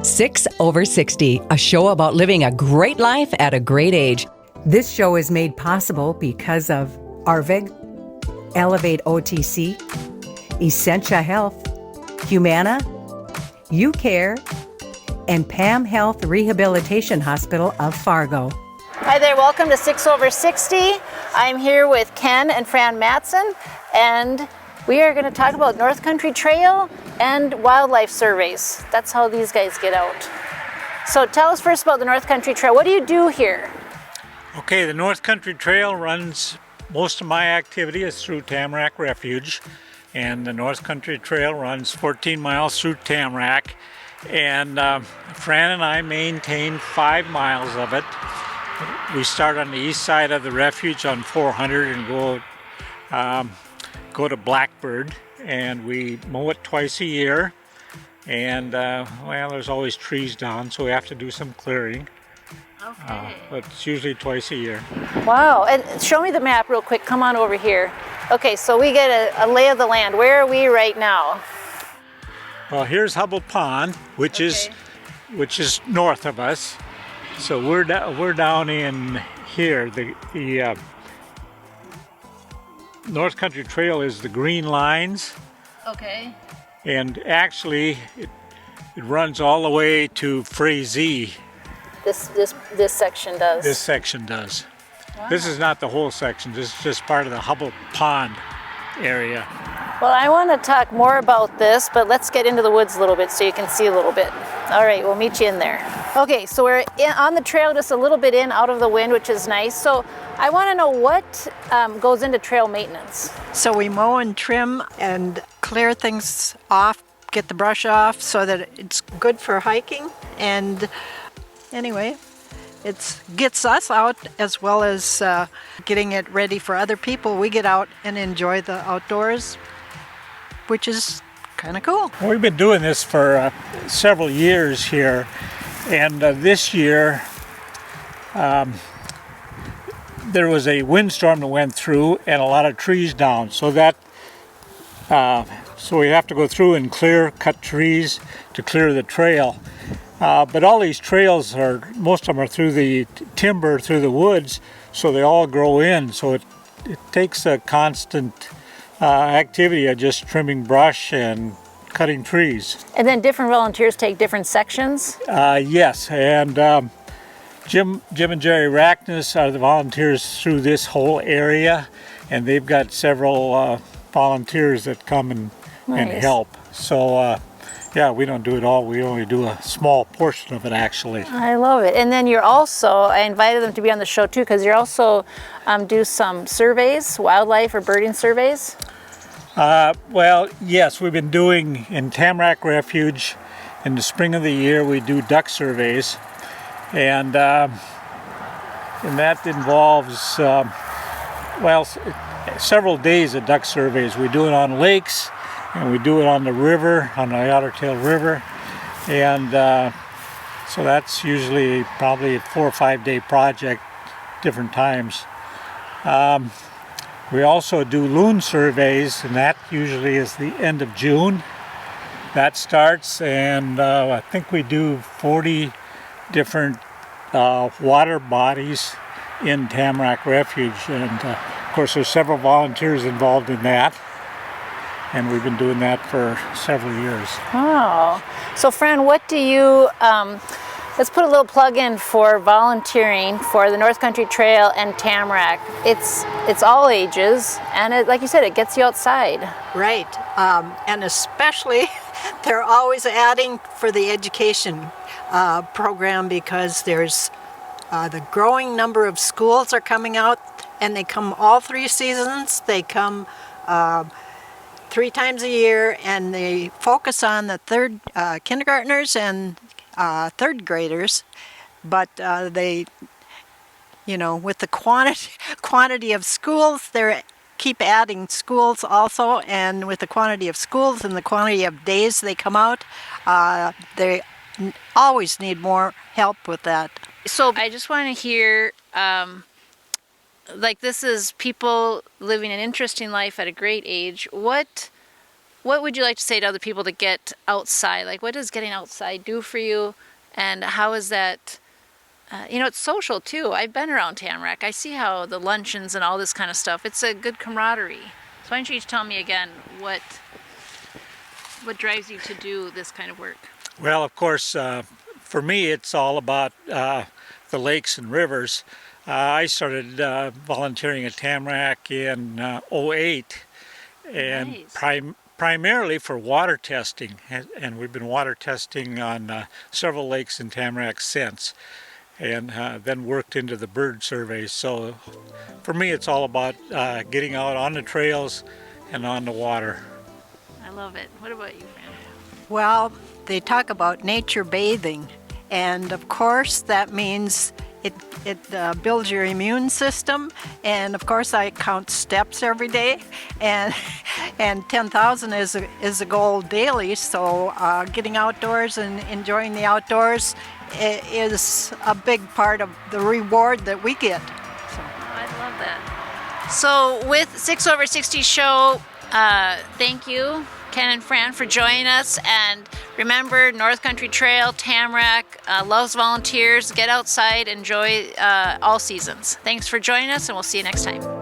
6 over 60, a show about living a great life at a great age. This show is made possible because of Arvig, Elevate OTC, Essentia Health, Humana, UCare, and Pam Health Rehabilitation Hospital of Fargo. Hi there, welcome to 6 over 60. I'm here with Ken and Fran Mattson, and we are going to talk about North Country Trail and wildlife surveys. That's how these guys get out. So tell us first about the North Country Trail. What do you do here? Okay, the North Country Trail runs, most of my activity is through Tamarac Refuge, and the North Country Trail runs 14 miles through Tamarac, and Fran and I maintain 5 miles of it. We start on the east side of the refuge on 400 and go to Blackbird, and we mow it twice a year, and well, there's always trees down, so we have to do some clearing. Okay. But it's usually twice a year. Wow, and show me the map real quick. Come on over here. Okay, so we get a lay of the land. Where are we right now? Well, here's Hubble Pond, which is north of us. So we're down in here. The North Country Trail is the green lines. Okay. And actually, it runs all the way to Frazee. This section does. This section does. Wow. This is not the whole section. This is just part of the Hubble Pond area. Well, I want to talk more about this, but let's get into the woods a little bit so you can see a little bit. All right, we'll meet you in there. Okay, so we're on the trail just a little bit out of the wind, which is nice. So I want to know what goes into trail maintenance. So we mow and trim and clear things off, get the brush off so that it's good for hiking. And anyway, it gets us out as well as getting it ready for other people. We get out and enjoy the outdoors, which is kind of cool. Well, we've been doing this for several years here, and this year there was a windstorm that went through and a lot of trees down, so we have to go through and cut trees to clear the trail. But all these trails most of them are through the timber, through the woods, so they all grow in. So it takes a constant activity of just trimming brush and cutting trees. And then different volunteers take different sections? Yes, and Jim and Jerry Rackness are the volunteers through this whole area, and they've got several volunteers that come and help. So yeah, we don't do it all. We only do a small portion of it, actually. I love it. And then I invited them to be on the show too, because you also do some surveys, wildlife or birding surveys. Well, yes, we've been doing in Tamarac Refuge in the spring of the year. We do duck surveys, and that involves several days of duck surveys. We do it on lakes, and we do it on the river, on the Otter Tail River, and so that's usually probably a 4 or 5 day project, different times. We also do loon surveys, and that usually is the end of June. That starts, and I think we do 40 different water bodies in Tamarac Refuge, and of course there's several volunteers involved in that. And we've been doing that for several years. Oh, so Fran, what do you, let's put a little plug in for volunteering for the North Country Trail and Tamarac. It's all ages, and like you said, it gets you outside. Right, and especially they're always adding for the education program, because there's the growing number of schools are coming out, and they come all 3 seasons. They come 3 times a year, and they focus on the kindergartners and 3rd graders, but they, with the quantity of schools, they keep adding schools also, and with the quantity of schools and the quantity of days they come out, they always need more help with that. So I just want to hear, this is people living an interesting life at a great age. What what would you like to say to other people to get outside? Like, what does getting outside do for you? And how is that, it's social too. I've been around Tamarac. I see how the luncheons and all this kind of stuff, it's a good camaraderie. So why don't you each tell me again what drives you to do this kind of work? Well, of course, for me, it's all about the lakes and rivers. I started volunteering at Tamarac in '08, and Nice. primarily for water testing, and we've been water testing on several lakes in Tamarac since, and then worked into the bird surveys. So for me, it's all about getting out on the trails and on the water. I love it. What about you, Fran? Well, they talk about nature bathing, and of course that means it builds your immune system, and of course I count steps every day, and 10,000 is a goal daily. So getting outdoors and enjoying the outdoors is a big part of the reward that we get. So. Oh, I love that. So with 6 over 60 show, thank you, Ken and Fran, for joining us. And remember, North Country Trail, Tamarac, loves volunteers. Get outside, enjoy all seasons. Thanks for joining us, and we'll see you next time.